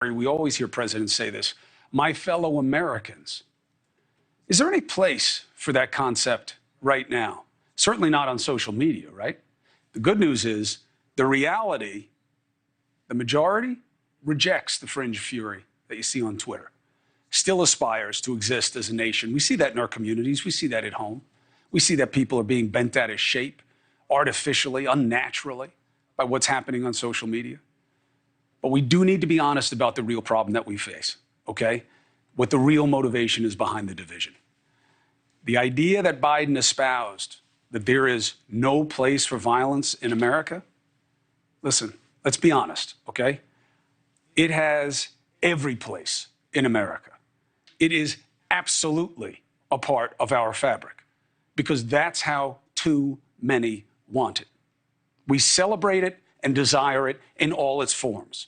We always hear presidents say this, my fellow Americans. Is there any place for that concept right now? Certainly not on social media, right? The good news is the reality, the majority rejects the fringe fury that you see on Twitter, still aspires to exist as a nation. We see that in our communities. We see that at home. We see that people are being bent out of shape artificially, unnaturally by what's happening on social media. But we do need to be honest about the real problem that we face, okay? What the real motivation is behind the division. The idea that Biden espoused, that there is no place for violence in America, listen, let's be honest, okay? It has every place in America. It is absolutely a part of our fabric because that's how too many want it. We celebrate it and desire it in all its forms.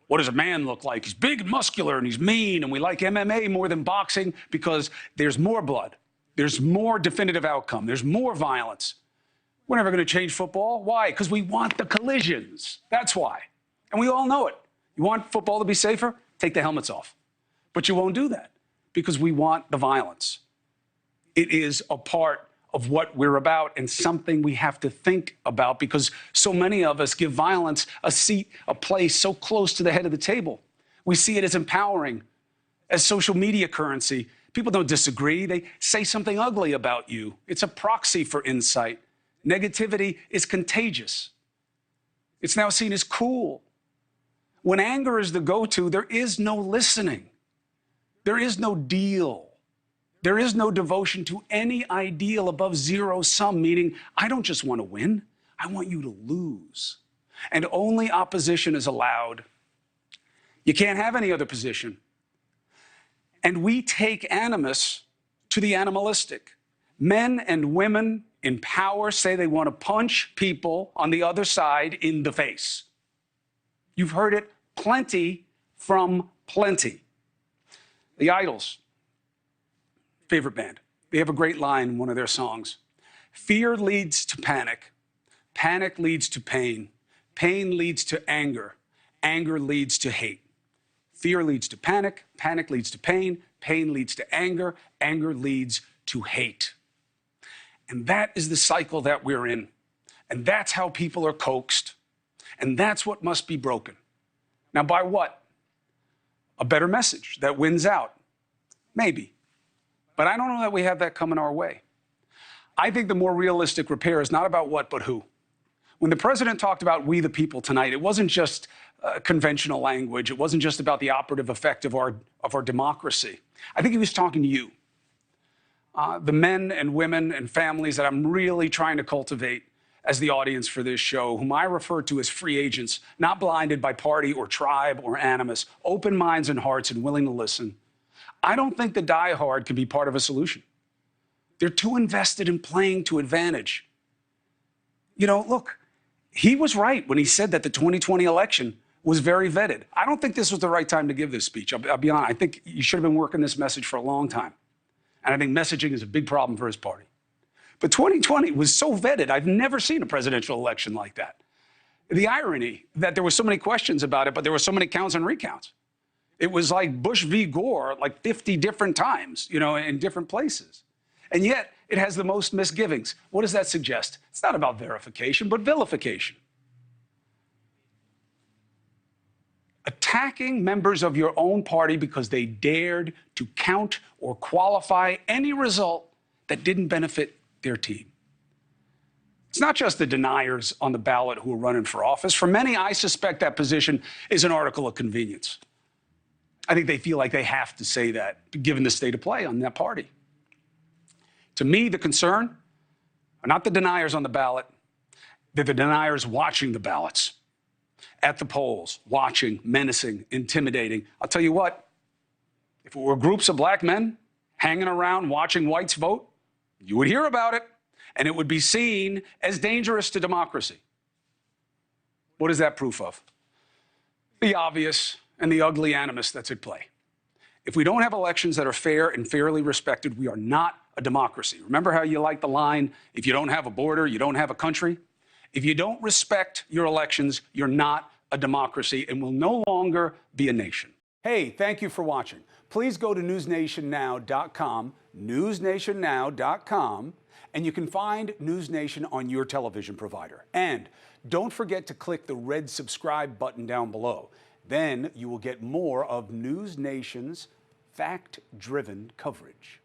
What does a man look like? He's big and muscular and he's mean, and we like MMA more than boxing because there's more blood. There's more definitive outcome. There's more violence. We're never going to change football. Why? Because we want the collisions. That's why. And we all know it. You want football to be safer? Take the helmets off. But you won't do that because we want the violence. It is a part of what we're about and something we have to think about because so many of us give violence a seat, a place so close to the head of the table. We see it as empowering, as social media currency. People don't disagree. They say something ugly about you. It's a proxy for insight. Negativity is contagious. It's now seen as cool. When anger is the go-to, there is no listening. There is no deal. There is no devotion to any ideal above zero sum, meaning I don't just want to win, I want you to lose. And only opposition is allowed. You can't have any other position. And we take animus to the animalistic. Men and women in power say they want to punch people on the other side in the face. You've heard it plenty from plenty. The Idols, favorite band, they have a great line in one of their songs. Fear leads to panic. Panic leads to pain. Pain leads to anger. Anger leads to hate. Fear leads to panic. Panic leads to pain. Pain leads to anger. Anger leads to hate. And that is the cycle that we're in. And that's how people are coaxed. And that's what must be broken. Now, by what? A better message that wins out. Maybe. But I don't know that we have that coming our way. I think the more realistic repair is not about what, but who. When the president talked about we the people tonight, it wasn't just conventional language. It wasn't just about the operative effect of our democracy. I think he was talking to you, the men and women and families that I'm really trying to cultivate as the audience for this show, whom I refer to as free agents, not blinded by party or tribe or animus, open minds and hearts and willing to listen. I don't think the diehard can be part of a solution. They're too invested in playing to advantage. You know, look, he was right when he said that the 2020 election was very vetted. I don't think this was the right time to give this speech. I'll be honest. I think you should have been working this message for a long time. And I think messaging is a big problem for his party. But 2020 was so vetted. I've never seen a presidential election like that. The irony that there were so many questions about it, but there were so many counts and recounts. It was like Bush v. Gore, like 50 different times, you know, in different places. And yet it has the most misgivings. What does that suggest? It's not about verification, but vilification. Attacking members of your own party because they dared to count or qualify any result that didn't benefit their team. It's not just the deniers on the ballot who are running for office. For many, I suspect that position is an article of convenience. I think they feel like they have to say that, given the state of play on that party. To me, the concern are not the deniers on the ballot. They're the deniers watching the ballots, at the polls, watching, menacing, intimidating. I'll tell you what, if it were groups of black men hanging around watching whites vote, you would hear about it, and it would be seen as dangerous to democracy. What is that proof of? The obvious and the ugly animus that's at play. If we don't have elections that are fair and fairly respected, we are not a democracy. Remember how you like the line, if you don't have a border, you don't have a country? If you don't respect your elections, you're not a democracy and will no longer be a nation. Hey, thank you for watching. Please go to newsnationnow.com, newsnationnow.com, and you can find News Nation on your television provider. And don't forget to click the red subscribe button down below. Then you will get more of News Nation's fact-driven coverage.